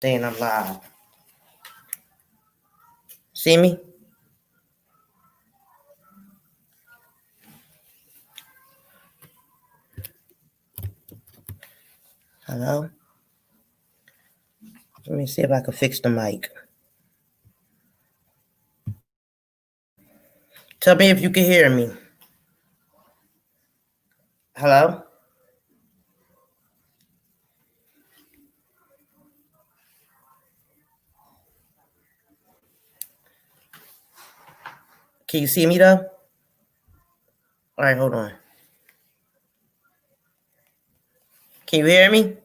saying I'm live. See me? Hello? Let me see if I can fix the mic. Tell me if you can hear me. Hello? Can you see me though? All right, hold on. Can you hear me?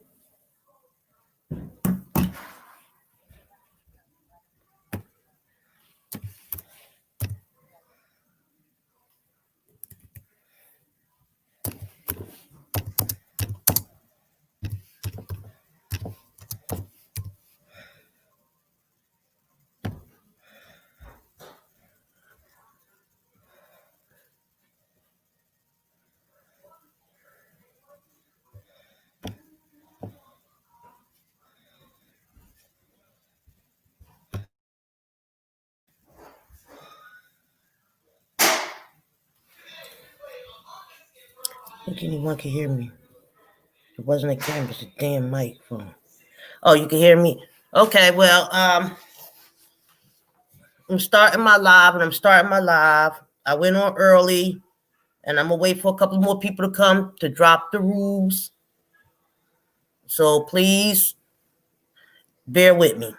I think anyone can hear me. It wasn't a camera, it's a damn microphone. Oh, you can hear me? Okay, well, I'm starting my live. I went on early, and I'm gonna wait for a couple more people to come to drop the rules. So please bear with me.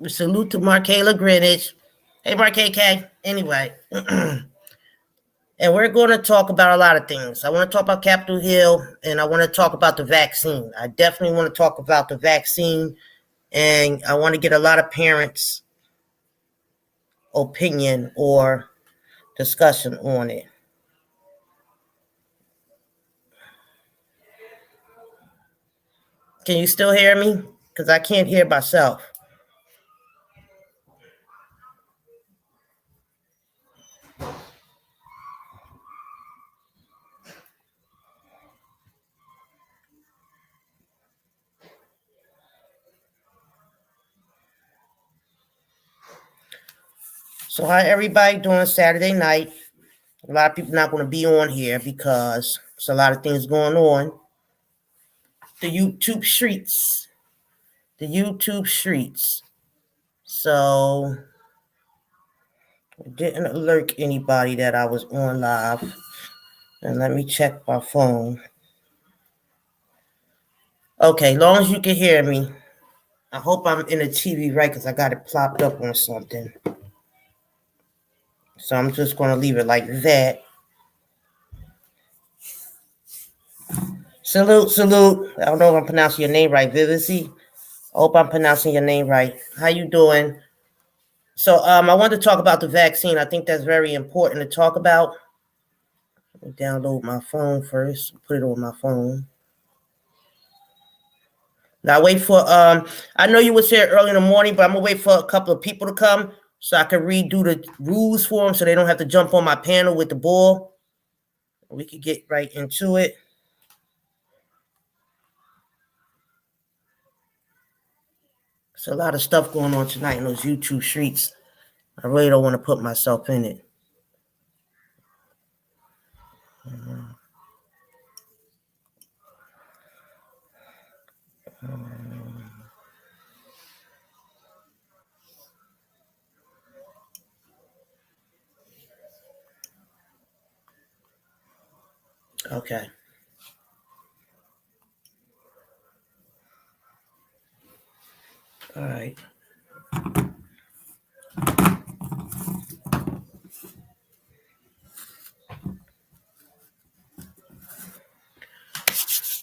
Salute to Markayla Greenwich. Hey, Mark Anyway, and we're going to talk about a lot of things. I want to talk about Capitol Hill, and I want to talk about the vaccine. I definitely want to talk about the vaccine, and I want to get a lot of parents' opinion or discussion on it. Can you still hear me? Because I can't hear myself. So how everybody doing Saturday night? A lot of people not going to be on here because there's a lot of things going on. The YouTube streets. So it didn't alert anybody that I was on live. And let me check my phone. Okay, long as you can hear me. I hope I'm in the TV right because I got it plopped up on something. So I'm just going to leave it like that. Salute. I don't know if I'm pronouncing your name right, Vivicy. I hope I'm pronouncing your name right. How you doing? So I wanted to talk about the vaccine. I think that's very important to talk about. Let me download my phone first. Put it on my phone. Now wait for I know you was here early in the morning, but I'm gonna wait for a couple of people to come so I can redo the rules for them so they don't have to jump on my panel with the ball. We could get right into it. There's a lot of stuff going on tonight in those YouTube streets. I really don't want to put myself in it. Okay. All right.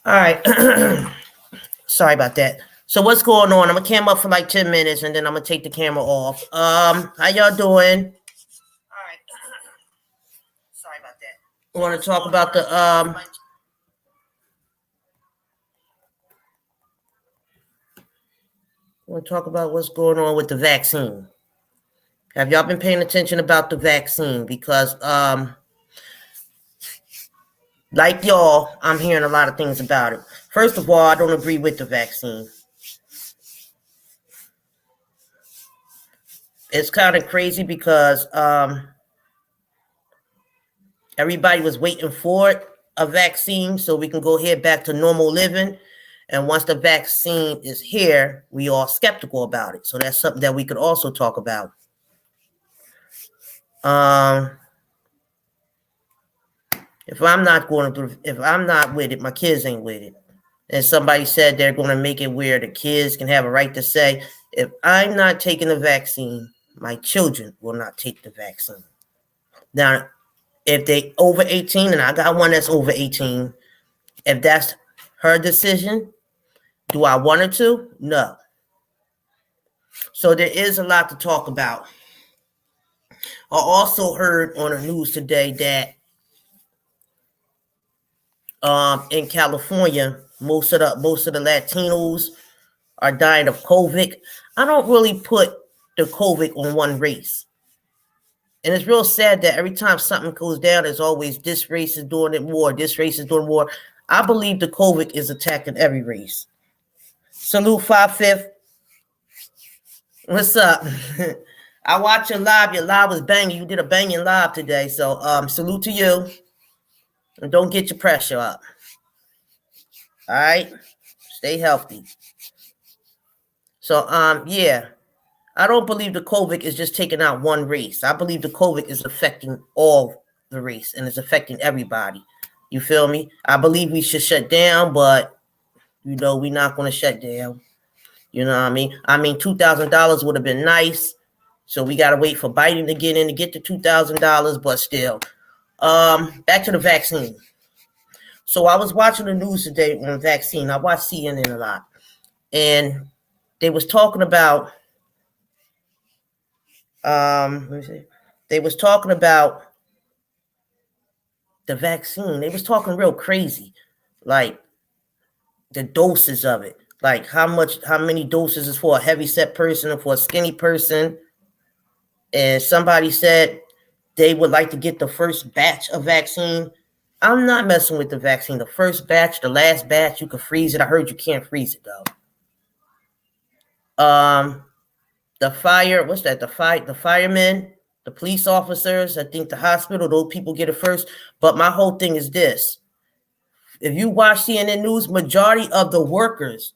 All right. Sorry about that. So what's going on? I'm gonna cam up for like 10 minutes and then I'm gonna take the camera off. How y'all doing? All right. Sorry about that. I want to talk about the we'll talk about what's going on with the vaccine. Have y'all been paying attention about the vaccine? Because like y'all, I'm hearing a lot of things about it. First of all, I don't agree with the vaccine. It's kind of crazy because everybody was waiting for a vaccine so we can go here back to normal living. And once the vaccine is here, we are skeptical about it. So that's something that we could also talk about. If I'm not with it, my kids ain't with it. And somebody said they're going to make it where the kids can have a right to say, if I'm not taking the vaccine, my children will not take the vaccine. Now, if they over 18, and I got one that's over 18, if that's her decision, do I want her to? No. So there is a lot to talk about. I also heard on the news today that in California, most of the Latinos are dying of COVID. I don't really put the COVID on one race. And it's real sad that every time something goes down, there's always this race is doing it more, this race is doing more. I believe the COVID is attacking every race. Salute 5/5. What's up? I watched your live. Your live was banging. You did a banging live today. So salute to you. And don't get your pressure up. All right? Stay healthy. So yeah. I don't believe the COVID is just taking out one race. I believe the COVID is affecting all the race and it's affecting everybody. You feel me? I believe we should shut down, but we're not going to shut down. You know what I mean? $2,000 would have been nice. So we got to wait for Biden to get in to get the $2,000, but still. Back to the vaccine. So I was watching the news today on vaccine. I watch CNN a lot. And they was talking about they was talking about the vaccine. They was talking real crazy, like the doses of it, like how many doses is for a heavy set person and for a skinny person. And somebody said they would like to get the first batch of vaccine. I'm not messing with the vaccine. The first batch, the last batch, you can freeze it. I heard you can't freeze it though. The firemen, the police officers, I think the hospital, those people get it first. But my whole thing is this. If you watch CNN News, majority of the workers,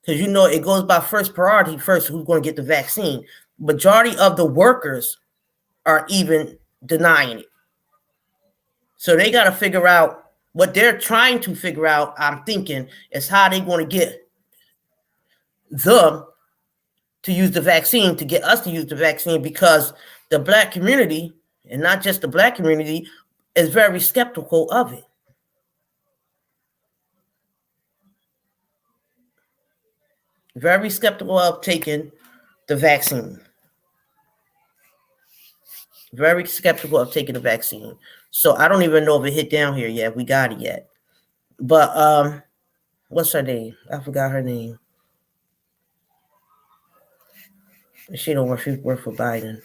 because it goes by first priority first, who's going to get the vaccine. Majority of the workers are even denying it. So they got to figure out what they're trying to figure out, I'm thinking, is how they're going to get them to use the vaccine, to get us to use the vaccine, because the black community, and not just the black community, is very skeptical of it. Very skeptical of taking the vaccine. Very skeptical of taking the vaccine. So I don't even know if it hit down here yet. We got it yet. But what's her name? I forgot her name. She don't work for Biden.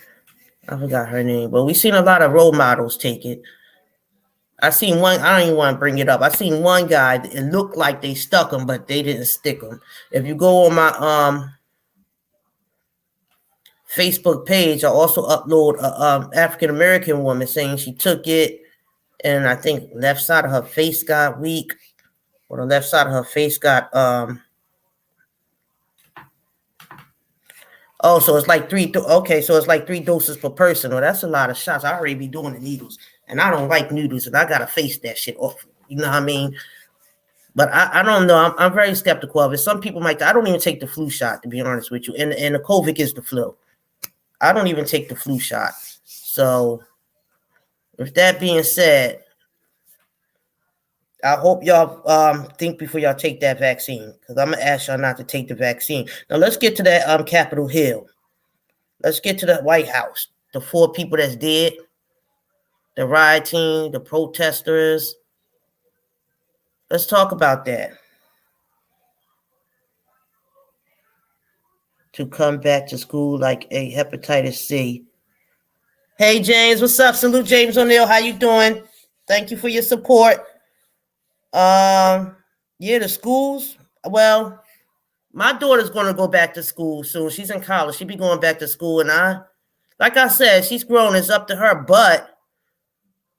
I forgot her name. But we've seen a lot of role models take it. I seen one, I don't even want to bring it up. I seen one guy, it looked like they stuck him, but they didn't stick him. If you go on my Facebook page, I also upload a African-American woman saying she took it, and I think left side of her face got weak, or the left side of her face got so it's like three doses per person. Well, that's a lot of shots. I already be doing the needles, and I don't like needles, and I gotta face that shit off. You know what I mean? But I don't know. I'm very skeptical of it. Some people might. I don't even take the flu shot, to be honest with you. And the COVID is the flu. I don't even take the flu shot. So, with that being said, I hope y'all think before y'all take that vaccine, because I'm gonna ask y'all not to take the vaccine. Now let's get to that Capitol Hill. Let's get to the White House. The 4 people that's dead, the rioting, the protesters. Let's talk about that. To come back to school like a hepatitis C. Hey James, what's up? Salute James O'Neill. How you doing? Thank you for your support. Yeah, the schools. Well, my daughter's going to go back to school soon. She's in college. She'll be going back to school. And like I said, she's grown. It's up to her. But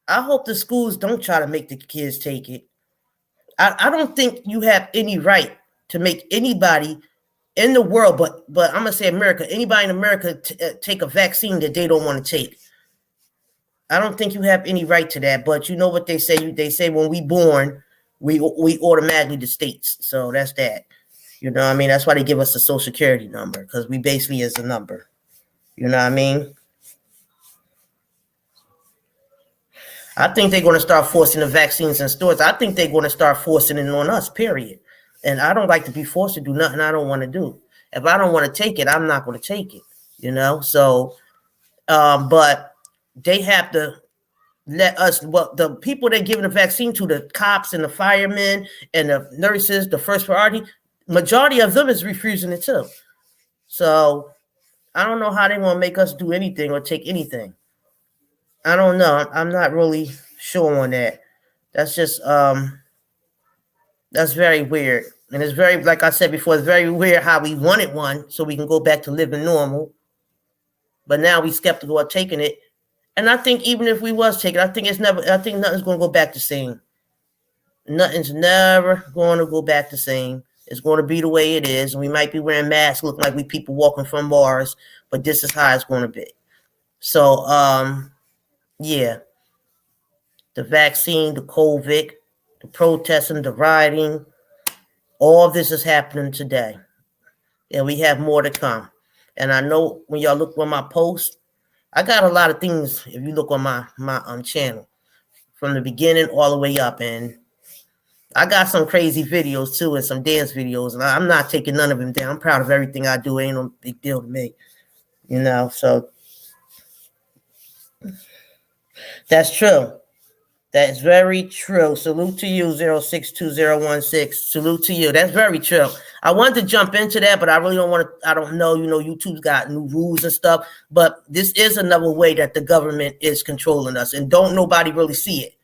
I hope the schools don't try to make the kids take it. I don't think you have any right to make anybody in the world, but I'm gonna say America, anybody in America take a vaccine that they don't want to take. I don't think you have any right to that. But you know what they say? They say when we born, we automatically the states. So that's that. You know what I mean? That's why they give us a social security number, because we basically is a number. You know what I mean? I think they're going to start forcing the vaccines in stores. I think they're going to start forcing it on us, period. And I don't like to be forced to do nothing I don't want to do. If I don't want to take it, I'm not going to take it, you know? So, but they have to let us, well, the people they're giving the vaccine to, the cops and the firemen and the nurses, the first priority, majority of them is refusing it too. So I don't know how they want to make us do anything or take anything. I don't know. I'm not really sure on that. That's just that's very weird. And it's very, like I said before, it's very weird how we wanted one so we can go back to living normal. But now we skeptical of taking it. And I think even if we was taking, I think nothing's gonna go back the same. Nothing's never going to go back the same. It's going to be the way it is. And we might be wearing masks, look like we people walking from Mars, but this is how it's going to be. So yeah. The vaccine, the COVID, the protesting, the rioting, all of this is happening today. And we have more to come. And I know when y'all look on my post, I got a lot of things, if you look on my channel, from the beginning all the way up. And I got some crazy videos too, and some dance videos. And I'm not taking none of them down. I'm proud of everything I do. It ain't no big deal to me. You know, so that's true. That's very true. Salute to you, 062016. Salute to you. That's very true. I wanted to jump into that, but I really don't want to. I don't know. You know, YouTube's got new rules and stuff. But this is another way that the government is controlling us. And don't nobody really see it.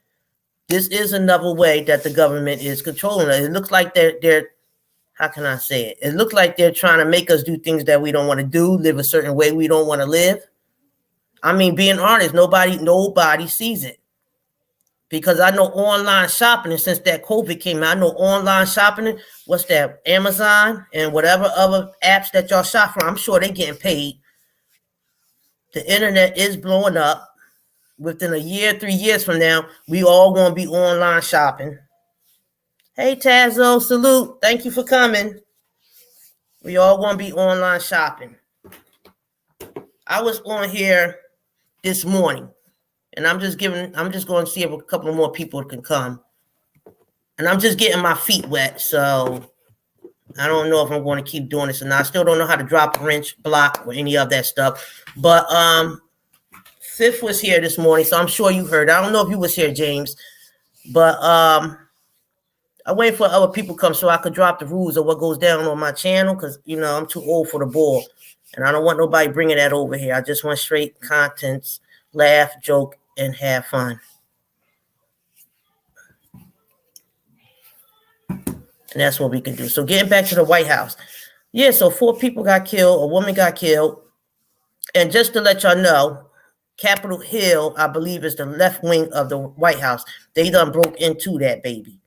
This is another way that the government is controlling us. It looks like they're how can I say it? It looks like they're trying to make us do things that we don't want to do, live a certain way we don't want to live. I mean, being honest, nobody sees it. Because I know online shopping, and since that COVID came out, I know online shopping, what's that, Amazon and whatever other apps that y'all shop from, I'm sure they're getting paid. The internet is blowing up. Within a year, 3 years from now, we all going to be online shopping. Hey, Tazo, salute. Thank you for coming. We all going to be online shopping. I was on here this morning. And I'm just going to see if a couple more people can come. And I'm just getting my feet wet. So I don't know if I'm going to keep doing this. And I still don't know how to drop a wrench, block, or any of that stuff. But Fifth was here this morning, so I'm sure you heard. I don't know if you was here, James. But I wait for other people to come so I could drop the rules of what goes down on my channel. Because, you know, I'm too old for the ball. And I don't want nobody bringing that over here. I just want straight contents, laugh, joke, and have fun. And that's what we can do. So getting back to the White House. Yeah, so 4 people got killed. A woman got killed. And just to let y'all know, Capitol Hill, I believe, is the left wing of the White House. They done broke into that baby.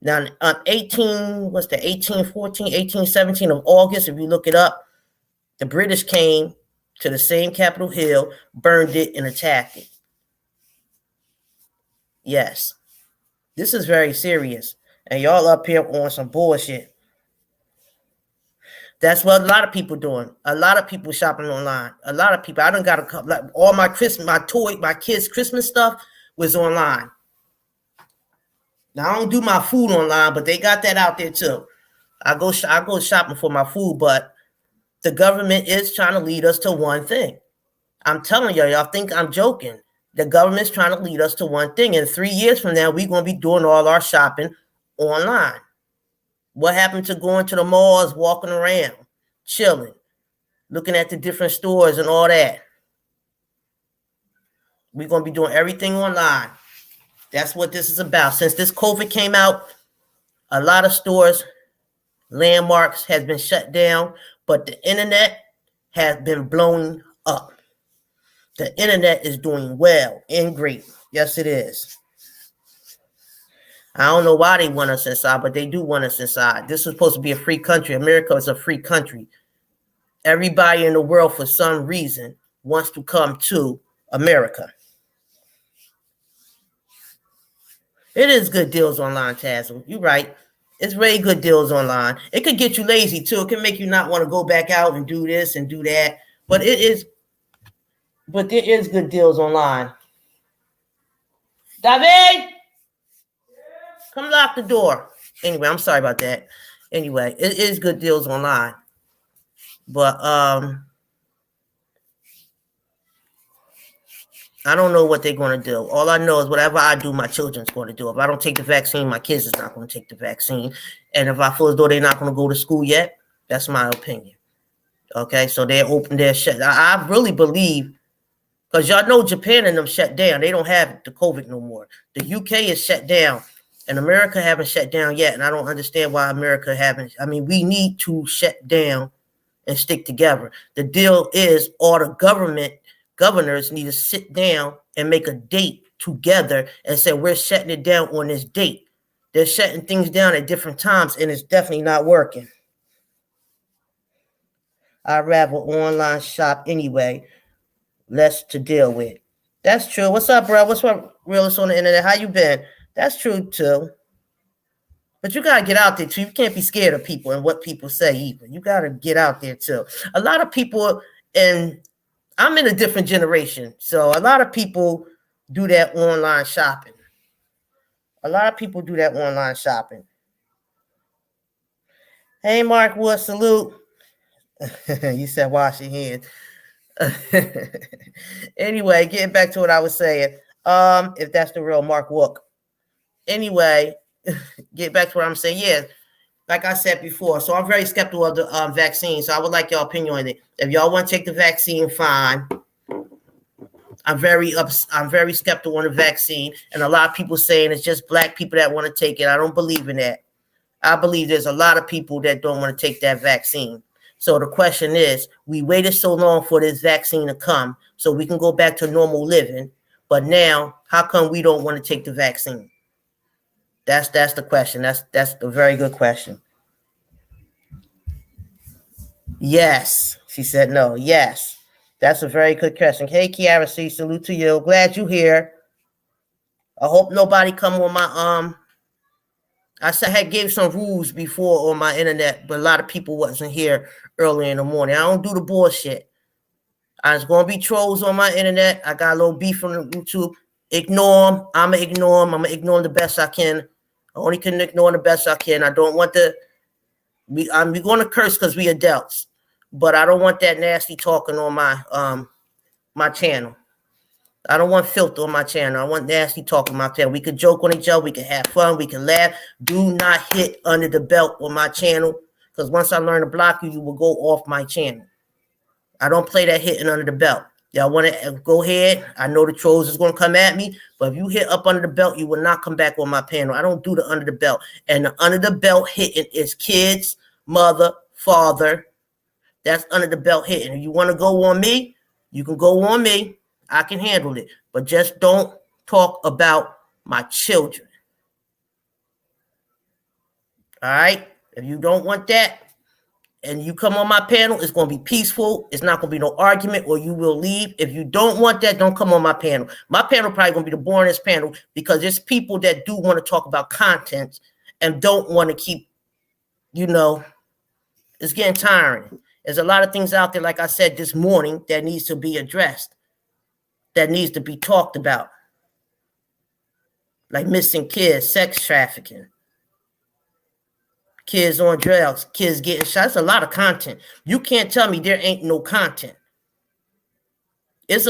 Now, on 1817 of August, if you look it up, the British came to the same Capitol Hill, burned it, and attacked it. Yes. This is very serious. And y'all up here on some bullshit. That's what a lot of people doing. A lot of people shopping online. A lot of people. I done got a couple. Like all my Christmas, my kids' Christmas stuff was online. Now I don't do my food online, but they got that out there too. I go shopping for my food, but the government is trying to lead us to one thing. I'm telling y'all think I'm joking. The government's trying to lead us to one thing. And 3 years from now, we're going to be doing all our shopping online. What happened to going to the malls, walking around, chilling, looking at the different stores and all that? We're going to be doing everything online. That's what this is about. Since this COVID came out, A lot of stores, landmarks has been shut down, but the internet has been blowing up. The internet is doing well and great. Yes, it is. I don't know why they want us inside, but they do want us inside. This is supposed to be a free country. America is a free country. Everybody in the world, for some reason, wants to come to America. It is good deals online, Tazzle. You're right. It's very good deals online. It could get you lazy, too. It can make you not want to go back out and do this and do that. But there is good deals online. David! Come lock the door. Anyway, I'm sorry about that. Anyway, it is good deals online. But I don't know what they're going to do. All I know is whatever I do, my children's going to do. If I don't take the vaccine, my kids is not going to take the vaccine. And if I feel as though they're not going to go to school yet, that's my opinion. Okay, so they're open, they're shut. I really believe, because y'all know Japan and them shut down. They don't have the COVID no more. The UK is shut down, and America haven't shut down yet. And I don't understand why America haven't. I mean, we need to shut down and stick together. The deal is all the governors need to sit down and make a date together and say, we're shutting it down on this date. They're shutting things down at different times, and it's definitely not working. I'd rather online shop anyway, less to deal with. That's true. What's up, bro? What's up, realist on the internet? How you been? That's true, too. But you got to get out there, too. You can't be scared of people and what people say, either. You got to get out there, too. A lot of people, and I'm in a different generation, so a lot of people do that online shopping. Hey, Mark Wood, salute. You said wash your hands. Anyway, getting back to what I was saying. If that's the real Mark Wook. Anyway, get back to what I'm saying. Yeah, like I said before, so I'm very skeptical of the vaccine. So I would like your opinion on it. If y'all want to take the vaccine, fine. I'm very skeptical on the vaccine, and a lot of people saying it's just black people that want to take it. I don't believe in that. I believe there's a lot of people that don't want to take that vaccine. So the question is, we waited so long for this vaccine to come so we can go back to normal living. But now, how come we don't want to take the vaccine? That's the question. That's a very good question. Yes, she said no. Yes, that's a very good question. Hey, Kiara C, salute to you. Glad you here. I hope nobody come on my I said I had gave some rules before on my internet, but a lot of people wasn't here early in the morning. I don't do the bullshit. There's going to be trolls on my internet. I got a little beef from YouTube. Ignore them. I'm going to ignore them. I'm going to ignore them the best I can. I only can ignore them the best I can. I don't want I'm going to curse because we adults, but I don't want that nasty talking on my channel. I don't want filth on my channel. I want nasty talk on my channel. We could joke on each other. We can have fun. We can laugh. Do not hit under the belt on my channel, because once I learn to block you, you will go off my channel. I don't play that hitting under the belt. Y'all want to go ahead. I know the trolls is going to come at me, but if you hit up under the belt, you will not come back on my panel. I don't do the under the belt. And the under the belt hitting is kids, mother, father. That's under the belt hitting. If you want to go on me, you can go on me. I can handle it, but just don't talk about my children. All right? If you don't want that and you come on my panel, it's going to be peaceful. It's not going to be no argument, or you will leave. If you don't want that, don't come on my panel. My panel probably going to be the boringest panel, because there's people that do want to talk about content and don't want to keep, it's getting tiring. There's a lot of things out there, like I said this morning, that needs to be addressed, that needs to be talked about, like missing kids, sex trafficking, kids on drugs, kids getting shot. It's a lot of content. You can't tell me there ain't no content. It's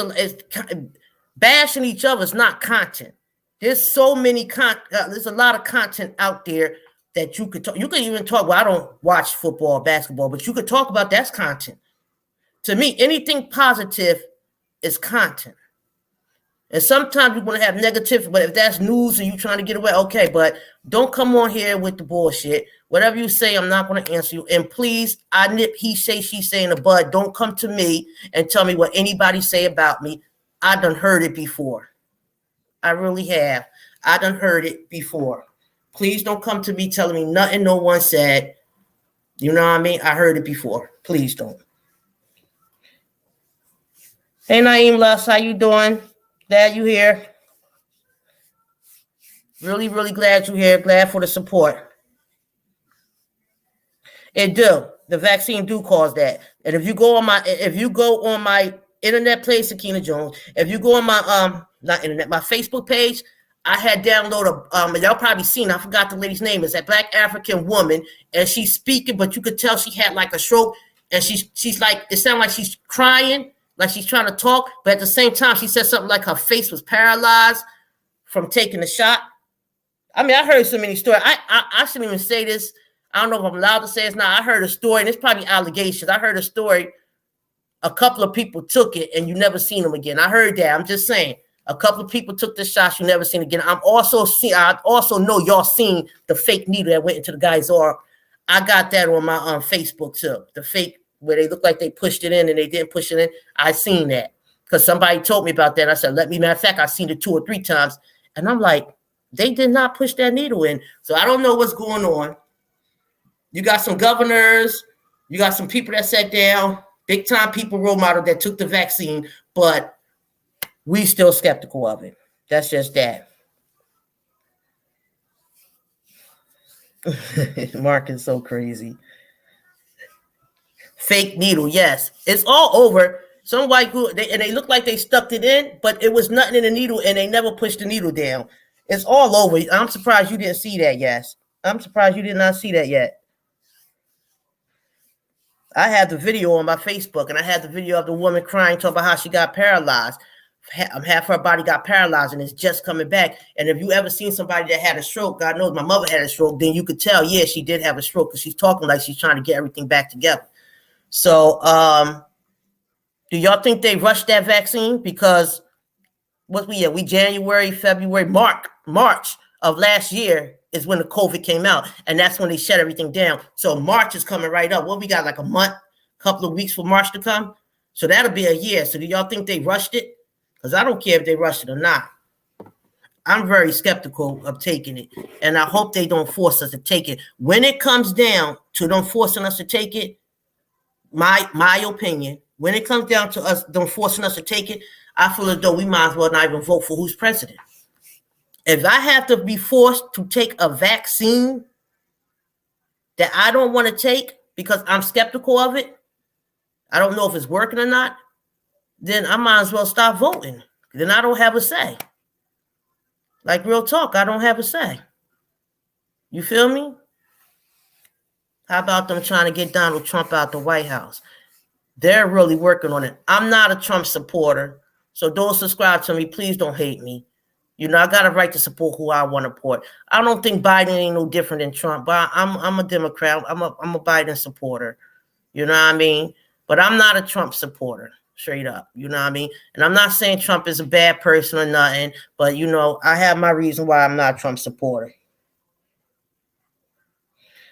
bashing each other is not content. There's so many there's a lot of content out there that you could talk. You could even talk. Well, I don't watch football or basketball, but you could talk about that's content. To me, anything positive is content. And sometimes you're going to have negative, but if that's news and you're trying to get away, okay, but don't come on here with the bullshit. Whatever you say, I'm not going to answer you. And please, I nip he say, she say in the bud. Don't come to me and tell me what anybody say about me. I done heard it before. I really have. I done heard it before. Please don't come to me telling me nothing no one said. You know what I mean? I heard it before. Please don't. Hey, Naeem Lust, how you doing? Glad you here. Really, really glad you're here. Glad for the support. It do. The vaccine do cause that. And if you go on my internet place, Sakina Jones, if you go on my not internet, my Facebook page, I had downloaded y'all probably seen, I forgot the lady's name. It's that Black African woman, and she's speaking, but you could tell she had like a stroke, and she's like, it sounded like she's crying, like she's trying to talk, but at the same time, she said something like her face was paralyzed from taking the shot. I mean, I heard so many stories. I shouldn't even say this. I don't know if I'm allowed to say it's not. I heard a story, and it's probably allegations. I heard a story. A couple of people took it, and you never seen them again. I heard that. I'm just saying. A couple of people took the shots, you never seen again. I also know y'all seen the fake needle that went into the guy's arm. I got that on my Facebook too. The fake where they look like they pushed it in and they didn't push it in. I seen that because somebody told me about that. I said, matter of fact, I seen it 2 or 3 times, and I'm like, they did not push that needle in. So I don't know what's going on. You got some governors, you got some people that sat down, big time people, role model that took the vaccine, but we still skeptical of it. That's just that. Mark is so crazy. Fake needle, yes. It's all over. Some white group, they look like they stuck it in, but it was nothing in the needle, and they never pushed the needle down. It's all over. I'm surprised you didn't see that, yes. I'm surprised you did not see that yet. I had the video on my Facebook, and I had the video of the woman crying, talking about how she got paralyzed. Half her body got paralyzed, and it's just coming back. And if you ever seen somebody that had a stroke, God knows my mother had a stroke, then you could tell, yeah, she did have a stroke because she's talking like she's trying to get everything back together. So do y'all think they rushed that vaccine? Because we January, February, March of last year is when the COVID came out, and that's when they shut everything down. So March is coming right up. We got like a month, couple of weeks for March to come. So that'll be a year. So do y'all think they rushed it? Because I don't care if they rushed it or not. I'm very skeptical of taking it, and I hope they don't force us to take it. When it comes down to them forcing us to take it, my opinion, when it comes down to us them forcing us to take it, I feel as though we might as well not even vote for who's president. If I have to be forced to take a vaccine that I don't want to take because I'm skeptical of it, I don't know if it's working or not, then I might as well stop voting. Then I don't have a say. Like real talk, I don't have a say. You feel me? How about them trying to get Donald Trump out the White House? They're really working on it. I'm not a Trump supporter, so don't subscribe to me. Please don't hate me. You know, I got a right to support who I want to support. I don't think Biden ain't no different than Trump, but I'm a Democrat. I'm a Biden supporter. You know what I mean? But I'm not a Trump supporter, straight up. You know what I mean? And I'm not saying Trump is a bad person or nothing, but, you know, I have my reason why I'm not a Trump supporter.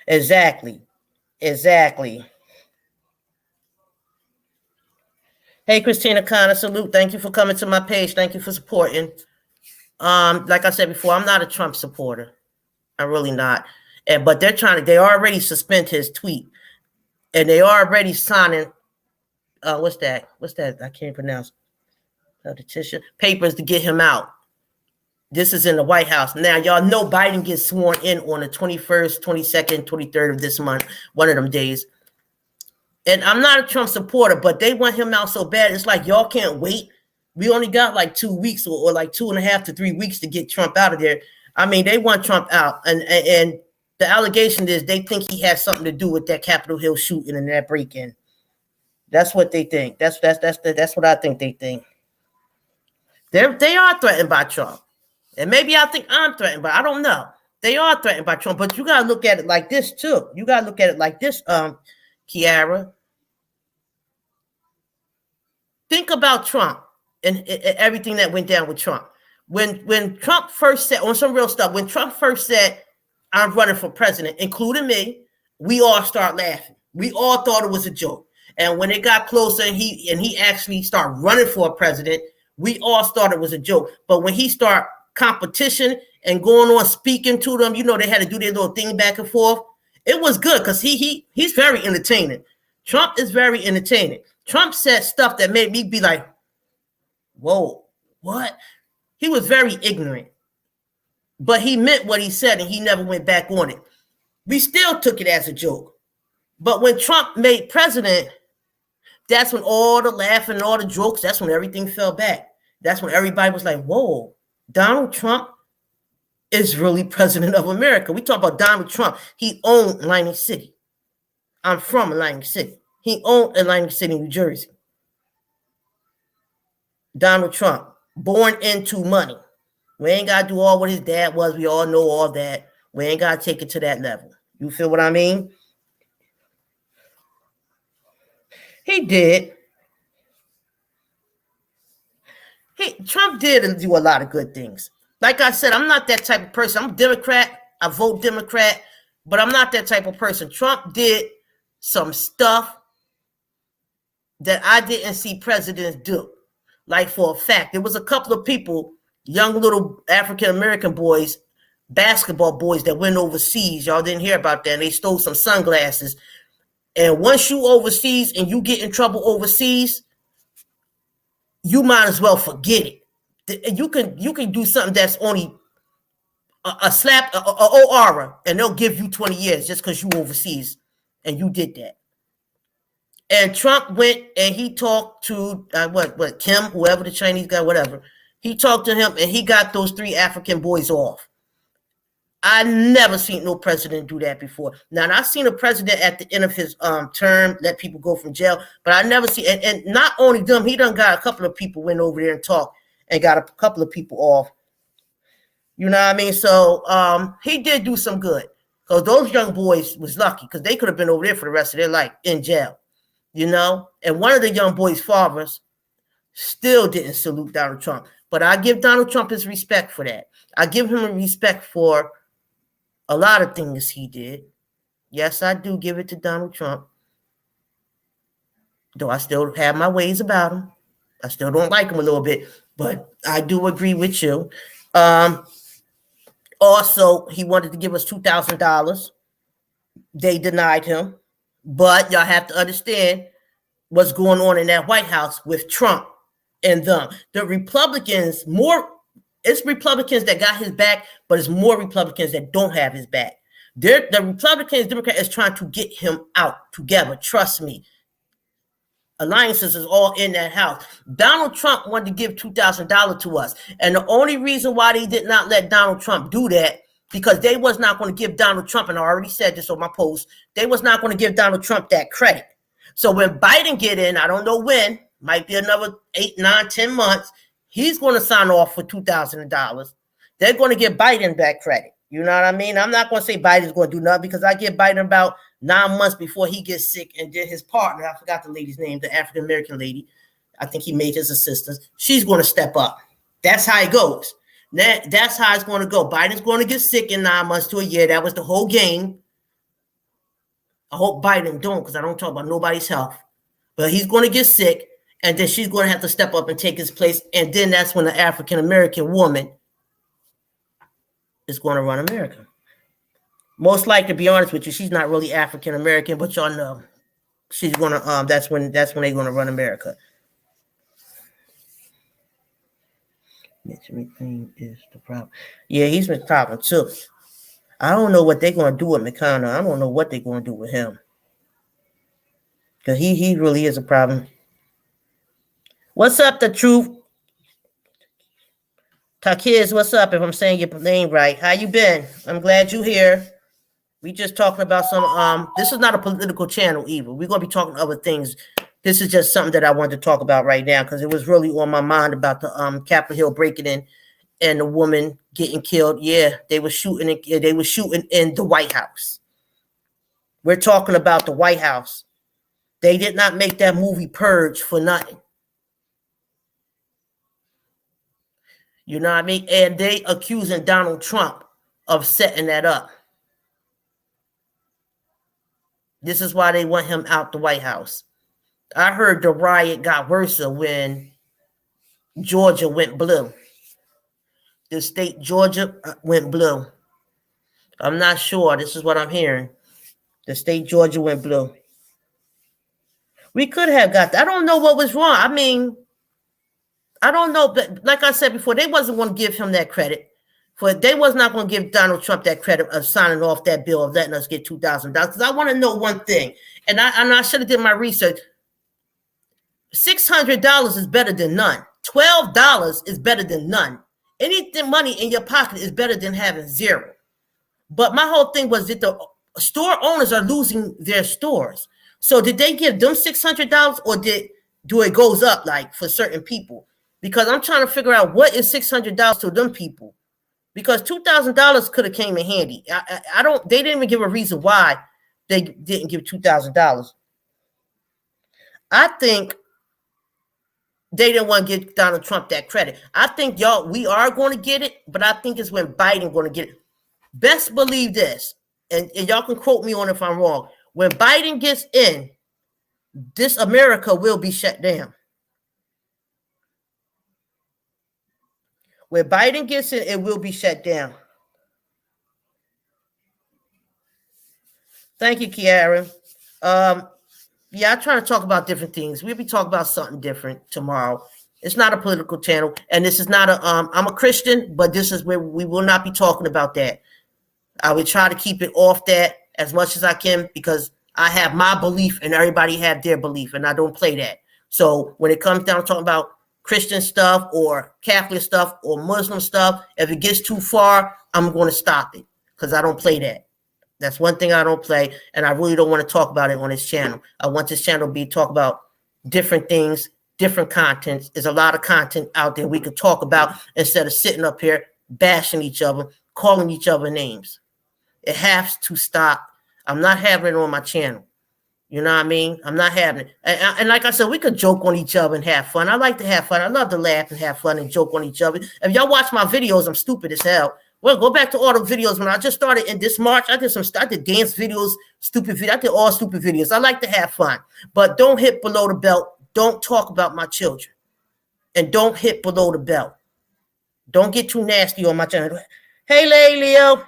Exactly. Hey, Christina Connor, salute. Thank you for coming to my page. Thank you for supporting. Like I said before, I'm not a Trump supporter. I'm really not. But they already suspend his tweet. And they already signing, what's that? I can't pronounce. Petition papers to get him out. This is in the White House. Now, y'all know Biden gets sworn in on the 21st, 22nd, 23rd of this month, one of them days. And I'm not a Trump supporter, but they want him out so bad. It's like, y'all can't wait. We only got like 2 weeks or like 2.5 to 3 weeks to get Trump out of there. I mean, they want Trump out. And the allegation is they think he has something to do with that Capitol Hill shooting and that break-in. That's what they think. That's what I think they think. They are threatened by Trump. And maybe I think I'm threatened, but I don't know. They are threatened by Trump, but you got to look at it like this, too. You got to look at it like this, Kiara. Think about Trump. and everything that went down with Trump. When Trump first said, on some real stuff, when Trump first said, I'm running for president, including me, we all start laughing. We all thought it was a joke. And when it got closer and he actually started running for a president, we all thought it was a joke. But when he started competition and going on speaking to them, they had to do their little thing back and forth. It was good because he's very entertaining. Trump is very entertaining. Trump said stuff that made me be like, whoa, what? He was very ignorant. But he meant what he said, and he never went back on it. We still took it as a joke. But when Trump made president, that's when all the laughing and all the jokes, that's when everything fell back. That's when everybody was like, whoa, Donald Trump is really president of America. We talk about Donald Trump. He owned Atlantic City. I'm from Atlantic City. He owned Atlantic City, New Jersey. Donald Trump, born into money. We ain't got to do all what his dad was. We all know all that. We ain't got to take it to that level. You feel what I mean? He did. Trump did do a lot of good things. Like I said, I'm not that type of person. I'm a Democrat. I vote Democrat, but I'm not that type of person. Trump did some stuff that I didn't see presidents do. Like for a fact, there was a couple of people, young little African-American boys, basketball boys that went overseas. Y'all didn't hear about that. And they stole some sunglasses. And once you overseas and you get in trouble overseas, you might as well forget it. You can do something that's only a slap, a ORA, and they'll give you 20 years just because you overseas and you did that. And Trump went and he talked to Kim, whoever the Chinese guy, whatever. He talked to him and he got those 3 African boys off. I never seen no president do that before. Now, I've seen a president at the end of his term let people go from jail, but I never see. And not only them, he done got a couple of people went over there and talked and got a couple of people off. You know what I mean? So he did do some good because those young boys was lucky because they could have been over there for the rest of their life in jail. And one of the young boys' fathers still didn't salute Donald Trump. But I give Donald Trump his respect for that. I give him a respect for a lot of things he did. Yes, I do give it to Donald Trump. Though I still have my ways about him. I still don't like him a little bit. But I do agree with you. Also, he wanted to give us $2,000. They denied him. But y'all have to understand what's going on in that White House with Trump and them. The Republicans, it's Republicans that got his back, but it's more Republicans that don't have his back. The Republicans, Democrats is trying to get him out together. Trust me. Alliances is all in that house. Donald Trump wanted to give $2,000 to us. And the only reason why they did not let Donald Trump do that, because they was not going to give Donald Trump, and I already said this on my post, they was not going to give Donald Trump that credit. So when Biden get in, I don't know when, might be another 8, 9, 10 months, he's going to sign off for $2,000. They're going to give Biden that credit. You know what I mean? I'm not going to say Biden's going to do nothing because I give Biden about 9 months before he gets sick, and then his partner, I forgot the lady's name, the African-American lady, I think he made his assistant, she's going to step up. That's how it goes. That's how it's going to go. Biden's going to get sick in 9 months to a year. That was the whole game. I hope Biden don't, because I don't talk about nobody's health. But he's going to get sick, and then she's going to have to step up and take his place. And then that's when the African-American woman is going to run America. Most likely, to be honest with you, she's not really African-American, but y'all know she's going to, that's when they're going to run America. Mitch McConnell is the problem. Yeah, he's the problem too. I don't know what they're going to do with McConnell. I don't know what they're going to do with him. Because he really is a problem. What's up, The Truth? Takiz, what's up, if I'm saying your name right? How you been? I'm glad you're here. We just talking about some, this is not a political channel either. We're going to be talking other things. This is just something that I wanted to talk about right now because it was really on my mind about the Capitol Hill breaking in and the woman getting killed. Yeah, they were shooting in the White House. We're talking about the White House. They did not make that movie Purge for nothing. You know what I mean? And they accusing Donald Trump of setting that up. This is why they want him out the White House. I heard the riot got worse when Georgia went blue. The state Georgia went blue. I'm not sure. This is what I'm hearing. The state Georgia went blue. We could have got that. I don't know what was wrong. I mean, I don't know. But like I said before, they wasn't going to give him that credit. They was not going to give Donald Trump that credit of signing off that bill of letting us get $2,000. Because I want to know one thing, and I should have did my research. $600 is better than none. $12 is better than none. Anything money in your pocket is better than having zero. But my whole thing was that the store owners are losing their stores. So did they give them $600 or do it goes up like for certain people? Because I'm trying to figure out what is $600 to them people. Because $2,000 could have came in handy. They didn't even give a reason why they didn't give $2,000. I think they didn't want to give Donald Trump that credit. I think we are going to get it, but I think it's when Biden going to get it. Best believe this, and y'all can quote me on if I'm wrong. When Biden gets in, this America will be shut down. When Biden gets in, it will be shut down. Thank you, Kiara. Yeah, I'm trying to talk about different things. We'll be talking about something different tomorrow. It's not a political channel, and this is not I'm a Christian, but this is where we will not be talking about that. I would try to keep it off that as much as I can because I have my belief and everybody have their belief, and I don't play that. So when it comes down to talking about Christian stuff or Catholic stuff or Muslim stuff, if it gets too far, I'm going to stop it because I don't play that. That's one thing I don't play, and I really don't want to talk about it on this channel. I want this channel to be talk about different things, different contents. There's a lot of content out there we could talk about instead of sitting up here bashing each other, calling each other names. It has to stop. I'm not having it on my channel. You know what I mean? I'm not having it. And like I said, we could joke on each other and have fun. I like to have fun. I love to laugh and have fun and joke on each other. If y'all watch my videos, I'm stupid as hell. Well, go back to all the videos. When I just started in this March, I did dance videos, stupid videos. I did all stupid videos. I like to have fun. But don't hit below the belt. Don't talk about my children. And don't hit below the belt. Don't get too nasty on my channel. Hey, Leo.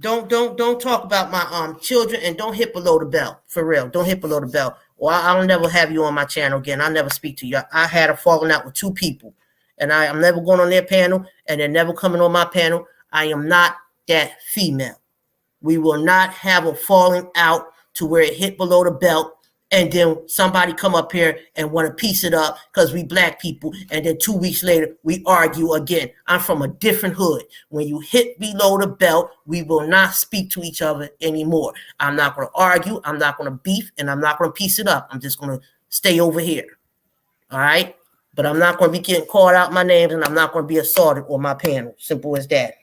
Don't talk about my children and don't hit below the belt. For real. Don't hit below the belt. Or I'll never have you on my channel again. I'll never speak to you. I had a falling out with 2 people. And I'm never going on their panel, and they're never coming on my panel. I am not that female. We will not have a falling out to where it hit below the belt, and then somebody come up here and want to piece it up because we black people, and then 2 weeks later, we argue again. I'm from a different hood. When you hit below the belt, we will not speak to each other anymore. I'm not going to argue. I'm not going to beef, and I'm not going to piece it up. I'm just going to stay over here. All right? But I'm not going to be getting called out my names, and I'm not going to be assaulted on my panel. Simple as that.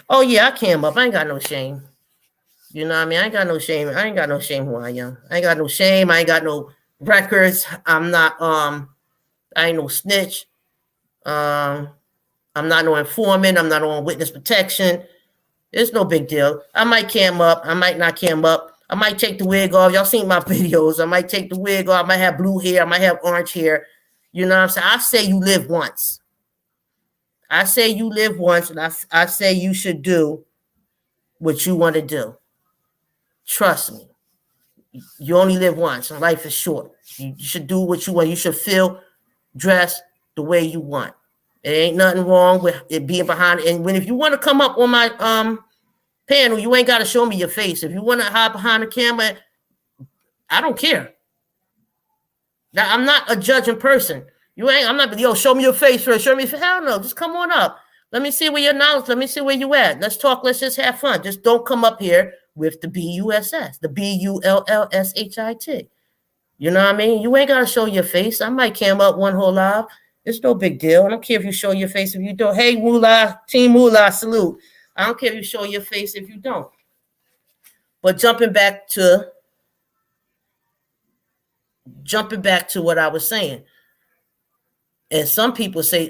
Oh, yeah, I came up. I ain't got no shame. You know what I mean? I ain't got no shame. I ain't got no shame who I am. I ain't got no shame. I ain't got no records. I'm not, I ain't no snitch. I'm not no informant. I'm not on witness protection. It's no big deal. I might cam up. I might not cam up. I might take the wig off. Y'all seen my videos. I might take the wig off. I might have blue hair. I might have orange hair. You know what I'm saying? I say you live once. I say you live once, and I say you should do what you want to do. Trust me. You only live once, and life is short. You should do what you want. You should feel, dress the way you want. There ain't nothing wrong with it being behind. And if you want to come up on my panel, you ain't got to show me your face. If you want to hide behind the camera, I don't care. Now, I'm not a judging person. I'm not, show me your face first. Show me your face. Hell no, just come on up. Let me see where your knowledge, let me see where you at. Let's talk, let's just have fun. Just don't come up here with the BUSS, the BULLSHIT. You know what I mean? You ain't got to show your face. I might cam up one whole live. It's no big deal. I don't care if you show your face if you don't. Hey, Moolah, Team Moolah, salute. I don't care if you show your face if you don't. But jumping back to jumping back to what I was saying, and some people say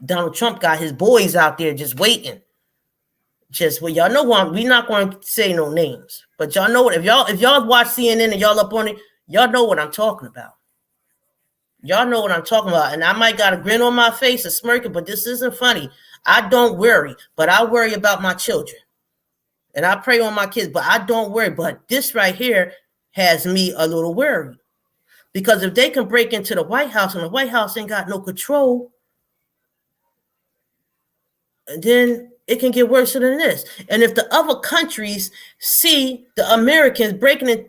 Donald Trump got his boys out there just waiting. Just well, y'all know what we're not going to say no names, but y'all know what if y'all watch CNN and y'all up on it, y'all know what I'm talking about. Y'all know what I'm talking about, and I might got a grin on my face, a smirking, but this isn't funny. I don't worry, but I worry about my children, and I pray on my kids, but I don't worry. But this right here has me a little worried, because if they can break into the White House and the White House ain't got no control, then it can get worse than this. And if the other countries see the Americans breaking in,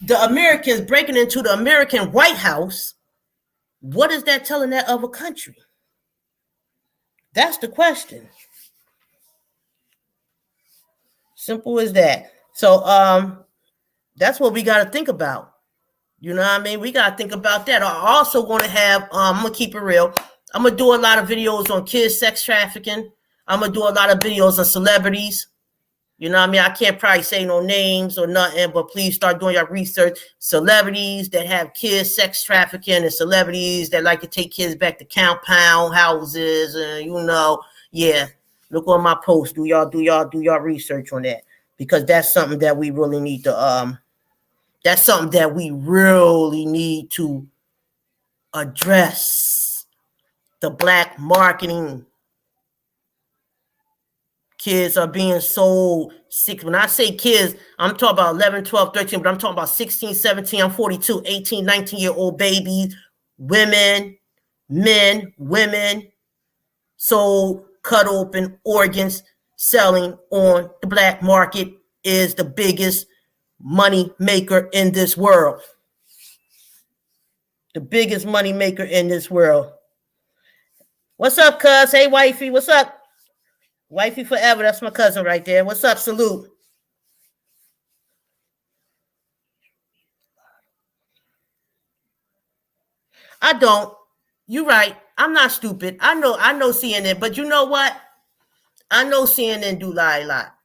the Americans breaking into the American White House, what is that telling that other country? That's the question. Simple as that. So that's what we got to think about. You know what I mean? We got to think about that. I also want to have, I'm going to keep it real. I'm going to do a lot of videos on kids sex trafficking. I'm going to do a lot of videos on celebrities. You know what I mean? I can't probably say no names or nothing, but please start doing your research. Celebrities that have kids sex trafficking and celebrities that like to take kids back to compound houses. And, you know, yeah, look on my post. Do y'all research on that, because that's something that we really need to, that's something that we really need to address. The black marketing. Kids are being sold. When I say kids, I'm talking about 11, 12, 13, but I'm talking about 16, 17, I'm 42, 18, 19-year-old babies, women, men, women, sold, cut open organs, selling on the black market is the biggest money maker in this world. The biggest money maker in this world. What's up, cuz? Hey, wifey, what's up? Wifey forever, that's my cousin right there. What's up, salute? I don't. You're right. I'm not stupid. I know CNN, but you know what? I know CNN do lie a lot.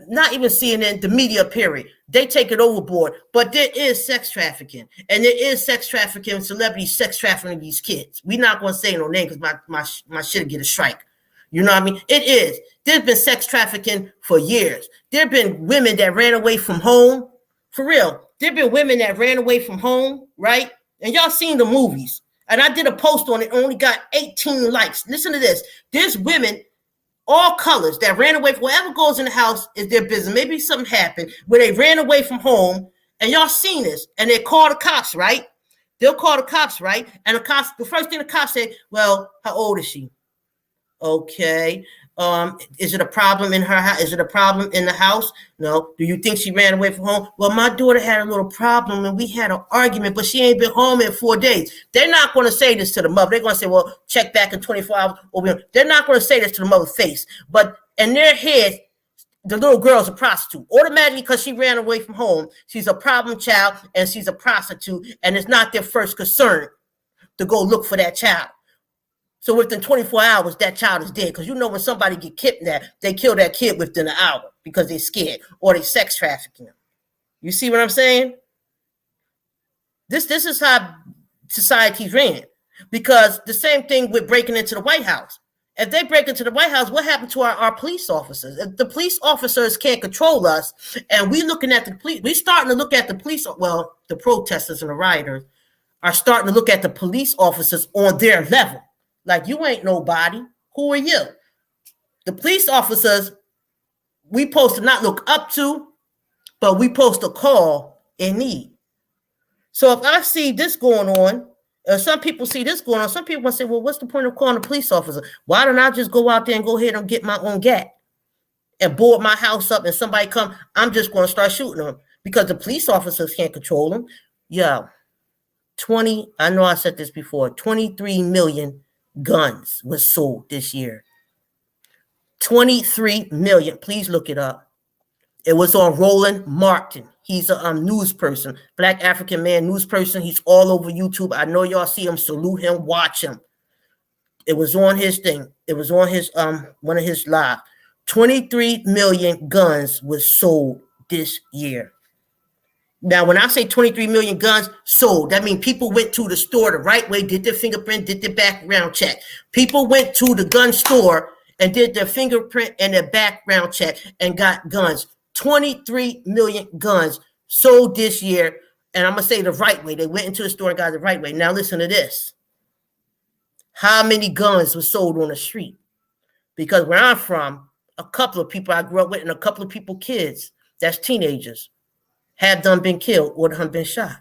Not even CNN, the media period. They take it overboard. But there is sex trafficking. And there is sex trafficking, celebrity sex trafficking these kids. We're not going to say no name because my shit will get a strike. You know what I mean? It is. There's been sex trafficking for years. There have been women that ran away from home. For real. There have been women that ran away from home, right? And y'all seen the movies. And I did a post on it, only got 18 likes. Listen to this. There's women, all colors, that ran away. Whatever goes in the house is their business. Maybe something happened where they ran away from home, and y'all seen this, and they call the cops, right? They'll call the cops, right? And the first thing the cops say, well, how old is she? Okay. Is it a problem in her house? Is it a problem in the house? No. Do you think she ran away from home? Well, my daughter had a little problem and we had an argument, but she ain't been home in 4 days. They're not going to say this to the mother. They're going to say, well, check back in 24 hours. They're not going to say this to the mother's face. But in their head, the little girl's a prostitute. Automatically, because she ran away from home, she's a problem child and she's a prostitute, and it's not their first concern to go look for that child. So within 24 hours, that child is dead. Because you know when somebody get kidnapped, they kill that kid within an hour because they're scared or they sex trafficking them. You see what I'm saying? This is how society's ran. Because the same thing with breaking into the White House. If they break into the White House, what happened to our police officers? If the police officers can't control us, and we looking at the police, we starting to look at the police, well, the protesters and the rioters are starting to look at the police officers on their level. Like, you ain't nobody. Who are you? The police officers, we supposed to not look up to, but we supposed to call in need. So if I see this going on, some people see this going on, some people will say, well, what's the point of calling a police officer? Why don't I just go out there and go ahead and get my own gat and board my house up, and somebody come, I'm just going to start shooting them because the police officers can't control them. Yeah, I know I said this before, 23 million guns was sold this year. 23 million. Please look it up. It was on Roland Martin. He's a news person, black African man news person. He's all over YouTube. I know y'all see him. Salute him. Watch him. It was on his thing. It was on his one of his live. 23 million guns was sold this year. Now, when I say 23 million guns sold, that means people went to the store the right way, did their fingerprint, did their background check. People went to the gun store and did their fingerprint and their background check and got guns. 23 million guns sold this year. And I'm going to say the right way. They went into the store and got it the right way. Now, listen to this. How many guns were sold on the street? Because where I'm from, a couple of people I grew up with and a couple of people, kids, that's teenagers, have done been killed or done been shot.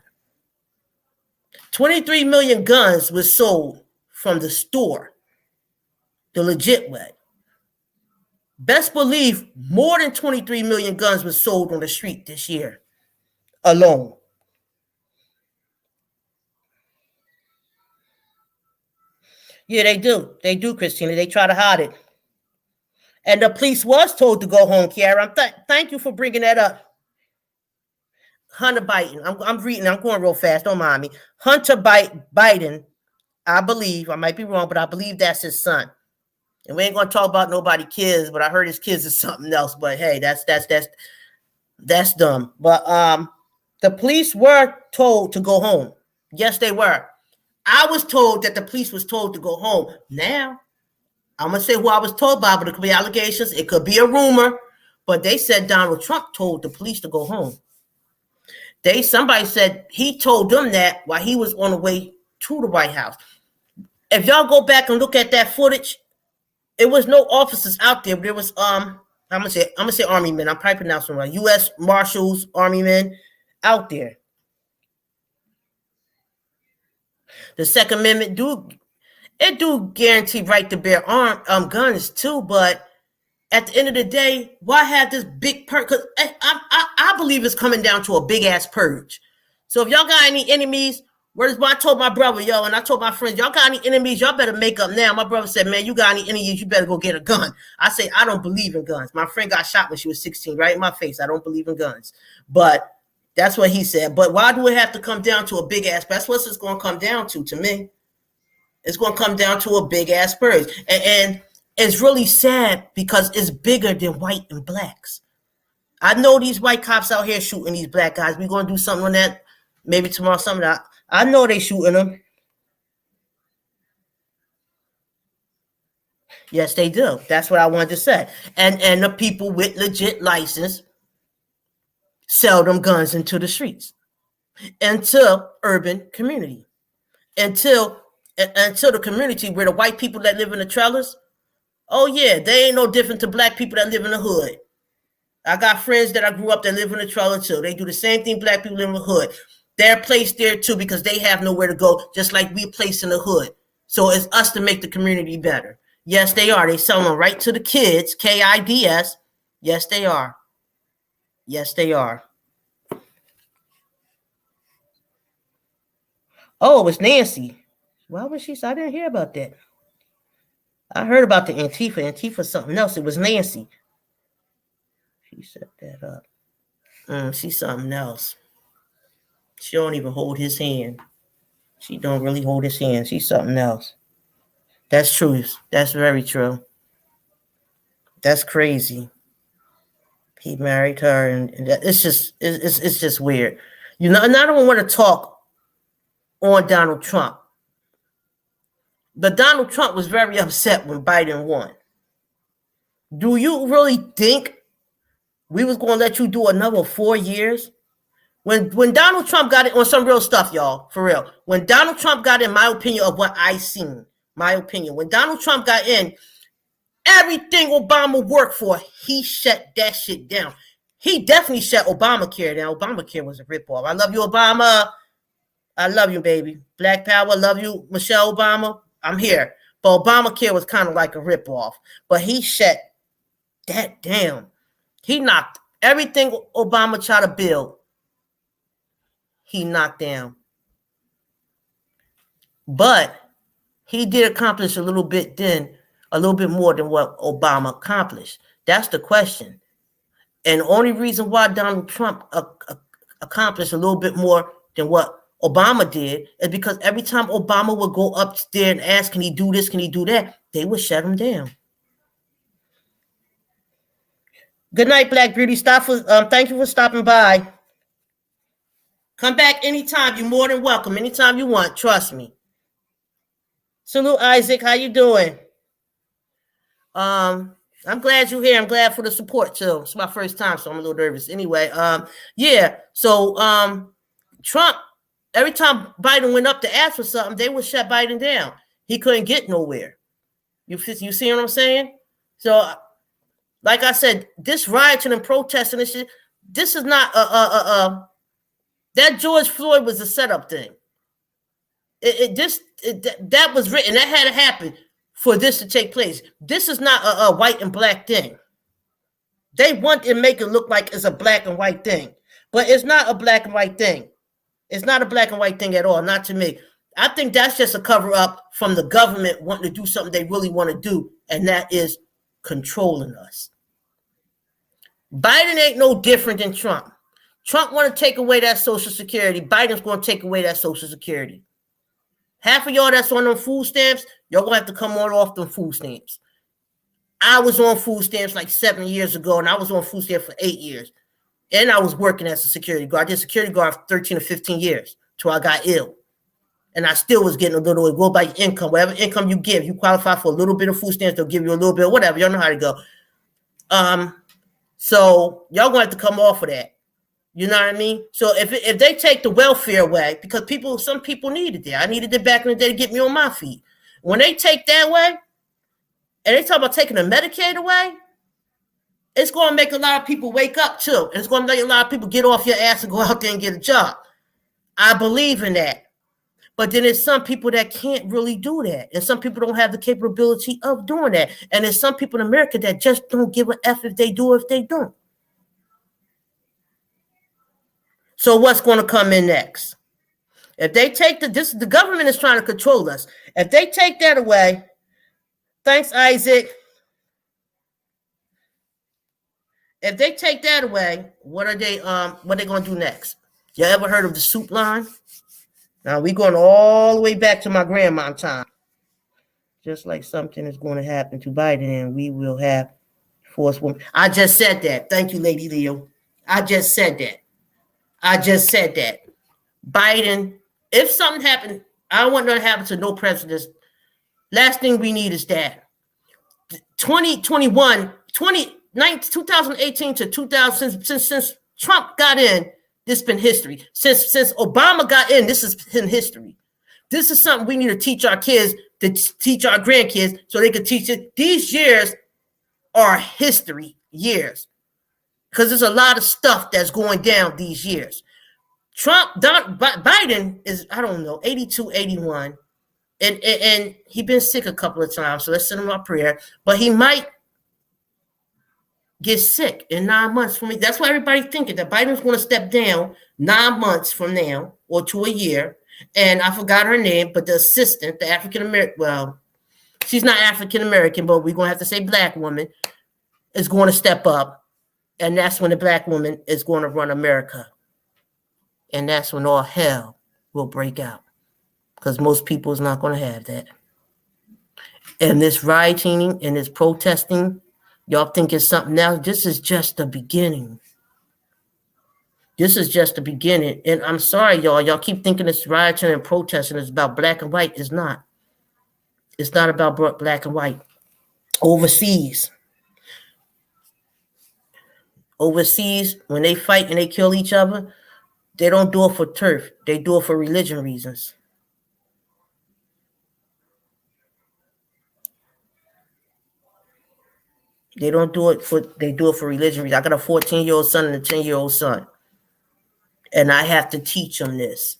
23 million guns was sold from the store, the legit way. Best believe more than 23 million guns was sold on the street this year alone. Yeah, they do. They do, Christina. They try to hide it. And the police was told to go home, Kiara. Thank you for bringing that up. Hunter Biden. I'm reading. I'm going real fast. Don't mind me. Hunter Biden, I believe, I might be wrong, but I believe that's his son. And we ain't going to talk about nobody kids, but I heard his kids is something else. But hey, that's dumb. But the police were told to go home. Yes, they were. I was told that the police was told to go home. Now, I'm going to say who I was told by, but it could be allegations. It could be a rumor. But they said Donald Trump told the police to go home. Somebody said he told them that while he was on the way to the White House. If y'all go back and look at that footage, it was no officers out there. But there was I'm gonna say Army men. I'm probably pronouncing right. U.S. Marshals, Army men out there. The Second Amendment do guarantee right to bear guns too, but at the end of the day, why have this big purge? Because I believe it's coming down to a big ass purge. So if y'all got any enemies, where's what I told my brother, and I told my friends, y'all got any enemies, y'all better make up now. My brother said, man, you got any enemies, you better go get a gun. I say, I don't believe in guns. My friend got shot when she was 16, right in my face. I don't believe in guns. But that's what he said. But why do it have to come down to a big ass? That's what it's going to come down to me. It's going to come down to a big ass purge. And it's really sad because it's bigger than white and blacks. I know these white cops out here shooting these black guys. We're going to do something on that maybe tomorrow, something that I know they shooting them. Yes, they do. That's what I wanted to say. And the people with legit license sell them guns into the streets, into urban community, until the community where the white people that live in the trailers, oh yeah, they ain't no different to black people that live in the hood. I got friends that I grew up that live in the trailer too. They do the same thing black people live in the hood. They're placed there too because they have nowhere to go, just like we placed in the hood. So it's us to make the community better. Yes, they are. They sell them right to the kids, KIDS. Yes, they are. Yes, they are. Oh, it's Nancy. Why was she? I didn't hear about that. I heard about the Antifa. Antifa something else. It was Nancy. She set that up. She's something else. She don't even hold his hand. She don't really hold his hand. She's something else. That's true. That's very true. That's crazy. He married her, and it's just weird. And I don't want to talk on Donald Trump, but Donald Trump was very upset when Biden won. Do you really think we was going to let you do another 4 years? When Donald Trump got it on some real stuff, y'all, for real. When Donald Trump got in, my opinion of what I seen, my opinion, when Donald Trump got in, everything Obama worked for, he shut that shit down. He definitely shut Obamacare down. Obamacare was a ripoff. I love you, Obama. I love you, baby. Black Power, love you, Michelle Obama. I'm here. But Obamacare was kind of like a ripoff. But he shut that down. He knocked everything Obama tried to build. He knocked down. But he did accomplish a little bit more than what Obama accomplished. That's the question. And the only reason why Donald Trump accomplished a little bit more than what Obama did is because every time Obama would go up there and ask, can he do this, can he do that, they would shut him down. Good night, Black Beauty. Thank you for stopping by. Come back anytime. You're more than welcome. Anytime you want. Trust me. Salute, Isaac. How you doing? I'm glad you're here. I'm glad for the support too. It's my first time, so I'm a little nervous. Anyway, yeah. So Trump, every time Biden went up to ask for something, they would shut Biden down. He couldn't get nowhere. You see what I'm saying? So, like I said, this rioting and protesting and shit, this is not that George Floyd was a setup thing. That was written. That had to happen for this to take place. This is not a white and black thing. They want to make it look like it's a black and white thing, but it's not a black and white thing. It's not a black and white thing at all, not to me. I think that's just a cover up from the government wanting to do something they really want to do, and that is controlling us. Biden ain't no different than Trump. Trump want to take away that Social Security. Biden's going to take away that Social Security. Half of y'all that's on them food stamps, y'all going to have to come on off them food stamps. I was on food stamps like 7 years ago, and I was on food stamps for 8 years. And I was working as a security guard. I did security guard for 13 or 15 years till I got ill. And I still was getting a little, go by your income. Whatever income you give, you qualify for a little bit of food stamps, they'll give you a little bit of whatever. Y'all know how to go. So y'all going to have to come off of that. You know what I mean? So if they take the welfare away, because some people needed it. I needed it back in the day to get me on my feet. When they take that away, and they talk about taking the Medicaid away, it's going to make a lot of people wake up too. And it's going to make a lot of people get off your ass and go out there and get a job. I believe in that. But then there's some people that can't really do that. And some people don't have the capability of doing that. And there's some people in America that just don't give a F if they do or if they don't. So what's going to come in next? If they take the government is trying to control us. If they take that away, thanks, Isaac. If they take that away, what are they going to do next? You ever heard of the soup line? Now we're going all the way back to my grandma time. Just like something is going to happen to Biden, and we will have forced women. I just said that. Thank you, Lady Leo. I just said that. Biden, if something happened, I don't want nothing to happen to no presidents. Last thing we need is that. 2018 to 2000, since Trump got in, this has been history. Since Obama got in, this has been history. This is something we need to teach our kids, to teach our grandkids, so they can teach it. These years are history years, because there's a lot of stuff that's going down these years. Biden is, I don't know, 82, 81, and he's been sick a couple of times, so let's send him our prayer. But he might get sick in 9 months from me. That's why everybody's thinking that Biden's going to step down 9 months from now or to a year. And I forgot her name, but the assistant, the African-American, well, she's not African-American, but we're going to have to say black woman, is going to step up. And that's when the black woman is going to run America. And that's when all hell will break out, because most people is not going to have that. And this rioting and this protesting, y'all think it's something else. This is just the beginning. This is just the beginning. And I'm sorry, y'all. Y'all keep thinking it's rioting and protesting is about black and white. It's not. It's not about black and white. Overseas, when they fight and they kill each other, they don't do it for turf. They do it for religion reasons. They do it for religion reasons. I got a 14-year-old son and a 10-year-old son. And I have to teach them this.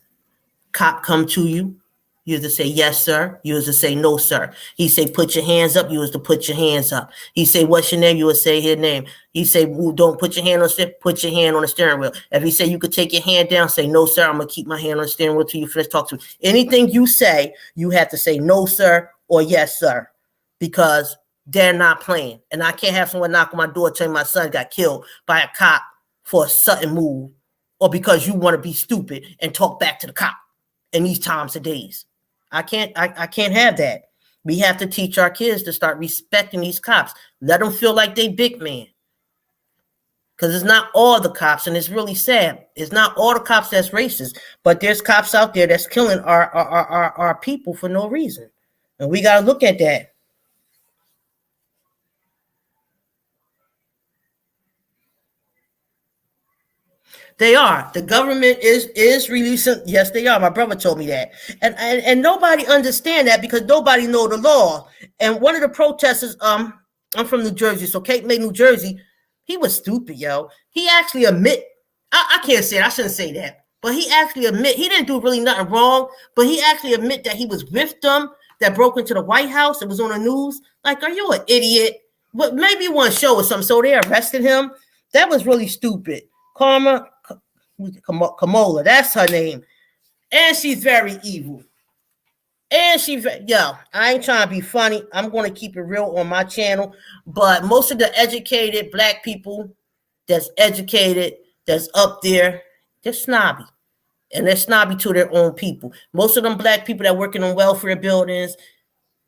Cop come to you. You have to say, yes, sir. You have to say, no, sir. He say, put your hands up. You have to put your hands up. He say, what's your name? You will say his name. He say, don't put your hand on the steering. Put your hand on the steering wheel. If he say you could take your hand down, say, no, sir. I'm going to keep my hand on the steering wheel till you finish talking to me. Anything you say, you have to say, no, sir, or yes, sir, because they're not playing. And I can't have someone knock on my door telling my son got killed by a cop for a sudden move, or because you want to be stupid and talk back to the cop in these times of days. I can't have that. We have to teach our kids to start respecting these cops. Let them feel like they big man. Because it's not all the cops, and it's really sad. It's not all the cops that's racist, but there's cops out there that's killing our people for no reason. And we got to look at that. They are. The government is releasing. Yes, they are. My brother told me that, and nobody understand that because nobody know the law. And one of the protesters, I'm from New Jersey, so Cape May, New Jersey, he was stupid, yo. He actually admit. I can't say it. I shouldn't say that, but he actually admit he didn't do really nothing wrong. But he actually admit that he was with them that broke into the White House. It was on the news. Like, are you an idiot? But maybe one show or something. So they arrested him. That was really stupid. Kamala, that's her name, and she's very evil. And I ain't trying to be funny. I'm going to keep it real on my channel. But most of the educated black people that's educated, that's up there, they're snobby. And they're snobby to their own people. Most of them black people that working on welfare buildings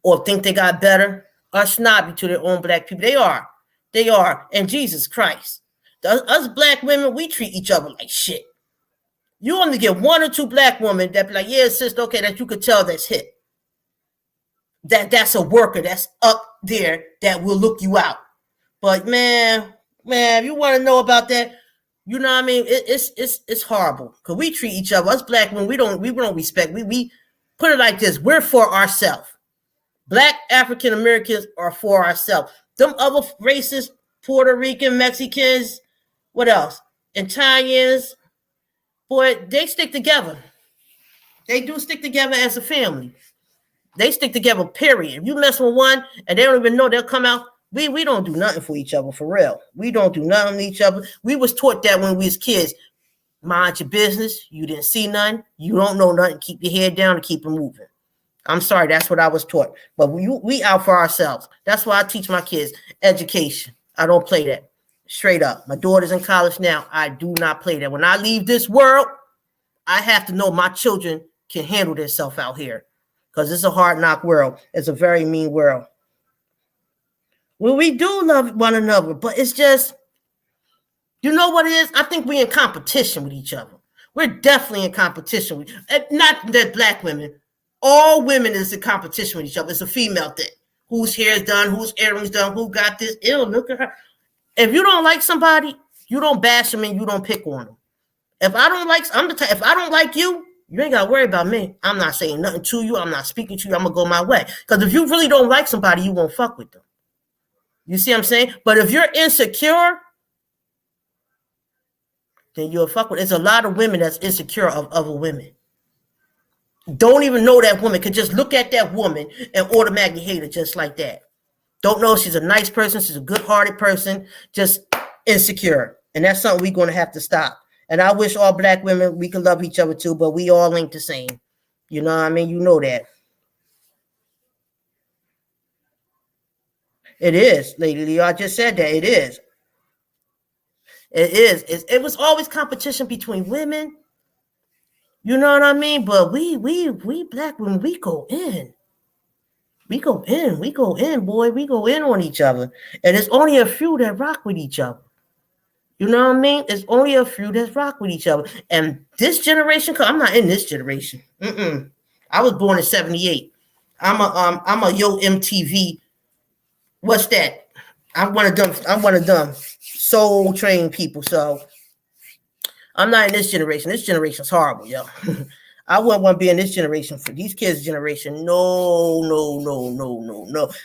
or think they got better are snobby to their own black people. They are. They are. And Jesus Christ. Us black women, we treat each other like shit. You only get one or two black women that be like, yeah, sister, okay, that you could tell that's hit. That's a worker that's up there that will look you out. But man, if you want to know about that, you know what I mean? It's horrible. Because we treat each other, us black women, we don't respect. We put it like this, we're for ourselves. Black African Americans are for ourselves. Them other races, Puerto Rican, Mexicans, what else? Italians, boy, they stick together. They do stick together as a family. They stick together, period. If you mess with one and they don't even know, they'll come out. We don't do nothing for each other, for real. We don't do nothing to each other. We was taught that when we was kids. Mind your business. You didn't see nothing. You don't know nothing. Keep your head down and keep it moving. I'm sorry, that's what I was taught. But we out for ourselves. That's why I teach my kids education. I don't play that. Straight up. My daughter's in college now. I do not play that. When I leave this world, I have to know my children can handle themselves out here. Because it's a hard knock world. It's a very mean world. Well, we do love one another, but it's just, you know what it is? I think we're in competition with each other. We're definitely in competition with, not that black women. All women is in competition with each other. It's a female thing. Whose hair is done, whose earrings done, who got this. Ew, look at her. If you don't like somebody, you don't bash them and you don't pick on them. If I don't like you, you ain't got to worry about me. I'm not saying nothing to you. I'm not speaking to you. I'm going to go my way. Because if you really don't like somebody, you won't fuck with them. You see what I'm saying? But if you're insecure, then you'll fuck with. There's a lot of women that's insecure of other women. Don't even know that woman. Could just look at that woman and automatically hate her just like that. Don't know if she's a nice person. She's a good-hearted person. Just insecure. And that's something we're going to have to stop. And I wish all black women, we could love each other too, but we all ain't the same. You know what I mean? You know that. It is, Lady Leo. I just said that. It is. It is. It was always competition between women. You know what I mean? But we black women, we go in. We go in, boy. We go in on each other. And it's only a few that rock with each other. You know what I mean? It's only a few that rock with each other. And this generation, I'm not in this generation. I was born in 78. I'm a Yo MTV. What's that? I'm one of them soul trained people. So I'm not in this generation. This generation's horrible, yo. I wouldn't want to be in this generation for these kids' generation. No.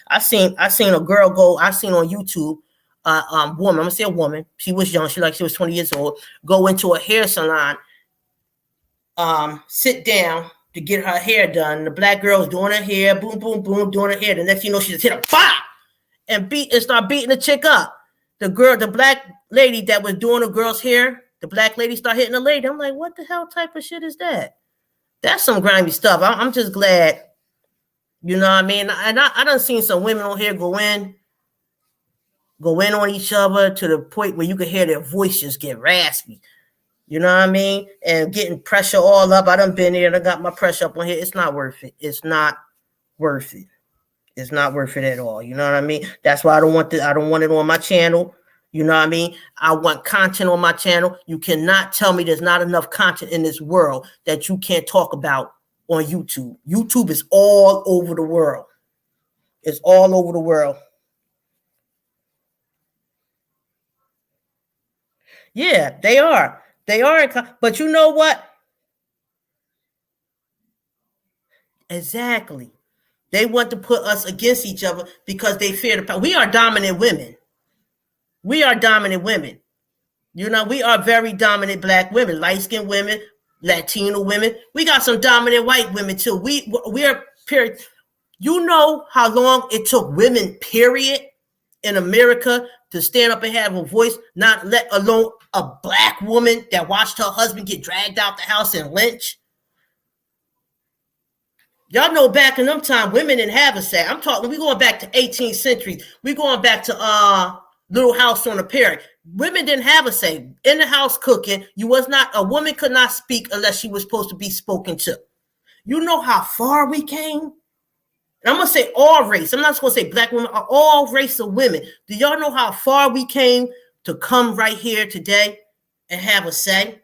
I seen a girl go. I seen on YouTube, woman. I'm gonna say a woman. She was young. She was 20 years old. Go into a hair salon. Sit down to get her hair done. The black girl's doing her hair. Boom, boom, boom, doing her hair. The next thing you know, she just hit a pop and start beating the chick up. The black lady that was doing the girl's hair. The black lady start hitting the lady. I'm like, what the hell type of shit is that? That's some grimy stuff. I'm just glad, you know what I mean? And I done seen some women on here go in on each other to the point where you could hear their voice just get raspy. You know what I mean? And getting pressure all up. I done been there and I got my pressure up on here. It's not worth it. It's not worth it. It's not worth it at all. You know what I mean? That's why I don't want it on my channel. You know what I mean? I want content on my channel. You cannot tell me there's not enough content in this world that you can't talk about on YouTube. YouTube is all over the world. It's all over the world. Yeah, they are. They are. But you know what? Exactly. They want to put us against each other because they fear the power. We are dominant women. We are dominant women. You know, we are very dominant black women, light-skinned women, Latino women. We got some dominant white women too. We are period. You know how long it took women, period, in America to stand up and have a voice, not let alone a black woman that watched her husband get dragged out the house and lynched. Y'all know back in them time, women didn't have a say. I'm talking, we going back to 18th century. We going back to Little House on the Prairie. Women didn't have a say. In the house cooking, a woman could not speak unless she was supposed to be spoken to. You know how far we came? And I'm going to say all race. I'm not going to say black women, all race of women. Do y'all know how far we came to come right here today and have a say?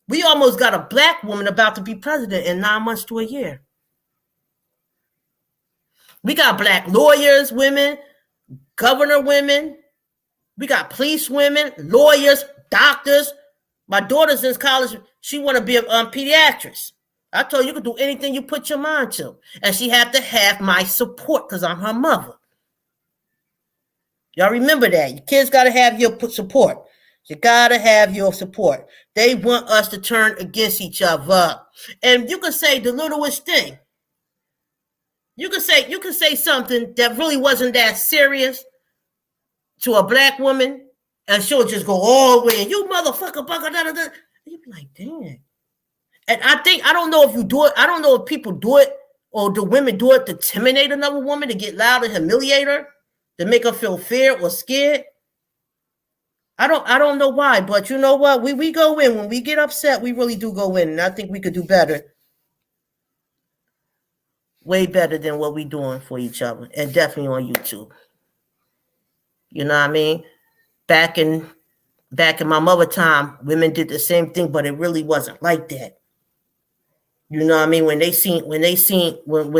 We almost got a black woman about to be president in 9 months to a year. We got black lawyers, women, governor women. We got police women, lawyers, doctors. My daughter's in college. She want to be a pediatrician. I told her you can do anything you put your mind to. And she had to have my support because I'm her mother. Y'all remember that. Your kids got to have your support. You got to have your support. They want us to turn against each other. And you can say the littlest thing. You can say something that really wasn't that serious to a black woman, and she'll just go all the way, you motherfucker, da, da, da. You'd be like, dang. And I don't know if you do it. I don't know if people do it or do women do it to intimidate another woman, to get loud and humiliate her, to make her feel fear or scared. I don't know why, but you know what? We go in. When we get upset, we really do go in. And I think we could do better. Way better than what we're doing for each other. And definitely on YouTube. You know what I mean? Back in my mother time, women did the same thing, but it really wasn't like that. You know what I mean? When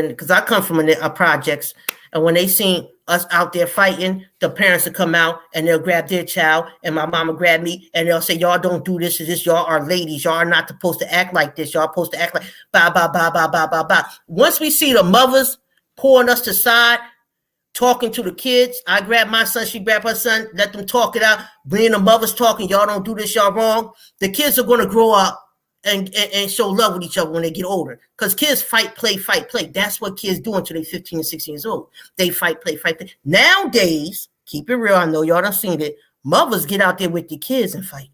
because I come from a projects, and when they seen us out there fighting, the parents will come out and they'll grab their child, and my mama grab me, and they'll say, y'all don't do this, y'all are ladies, y'all are not supposed to act like this, y'all are supposed to act like blah, blah, blah, blah, blah, blah, blah. Once we see the mothers pulling us to side, talking to the kids, I grab my son, she grab her son, let them talk it out, bring the mothers talking, y'all don't do this, y'all wrong. The kids are going to grow up and show love with each other when they get older. Because kids fight, play. That's what kids do until they're 15 and 16 years old. They fight, play. Nowadays, keep it real, I know y'all done seen it, mothers get out there with the kids and fight.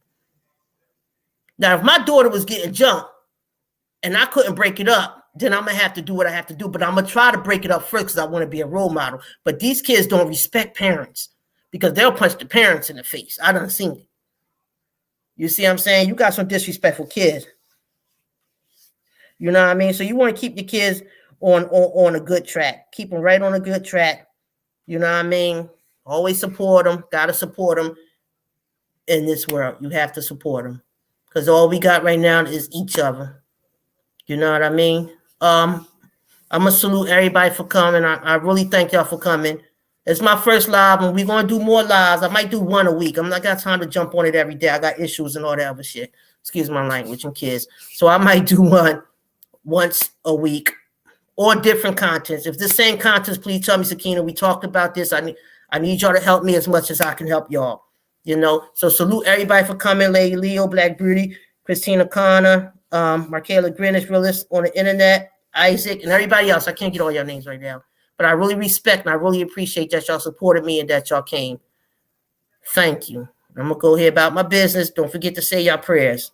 Now, if my daughter was getting jumped and I couldn't break it up, then I'm going to have to do what I have to do. But I'm going to try to break it up first because I want to be a role model. But these kids don't respect parents because they'll punch the parents in the face. I done seen it. You see what I'm saying? You got some disrespectful kids. You know what I mean? So you want to keep your kids on a good track. Keep them right on a good track. You know what I mean? Always support them. Got to support them in this world. You have to support them because all we got right now is each other. You know what I mean? I'm going to salute everybody for coming. I really thank y'all for coming. It's my first live, and we're going to do more lives. I might do one a week. I'm not got time to jump on it every day. I got issues and all that other shit. Excuse my language and kids. So I might do one once a week or different contents. If the same contents, please tell me, Sakina, we talked about this. I need y'all to help me as much as I can help y'all. You know, so salute everybody for coming. Lady Leo, Black Beauty, Christina Connor, Markayla Greenwich, realist on the internet, Isaac, and everybody else. I can't get all your names right now. But I really respect and I really appreciate that y'all supported me and that y'all came. Thank you. I'm going to go here about my business. Don't forget to say your prayers.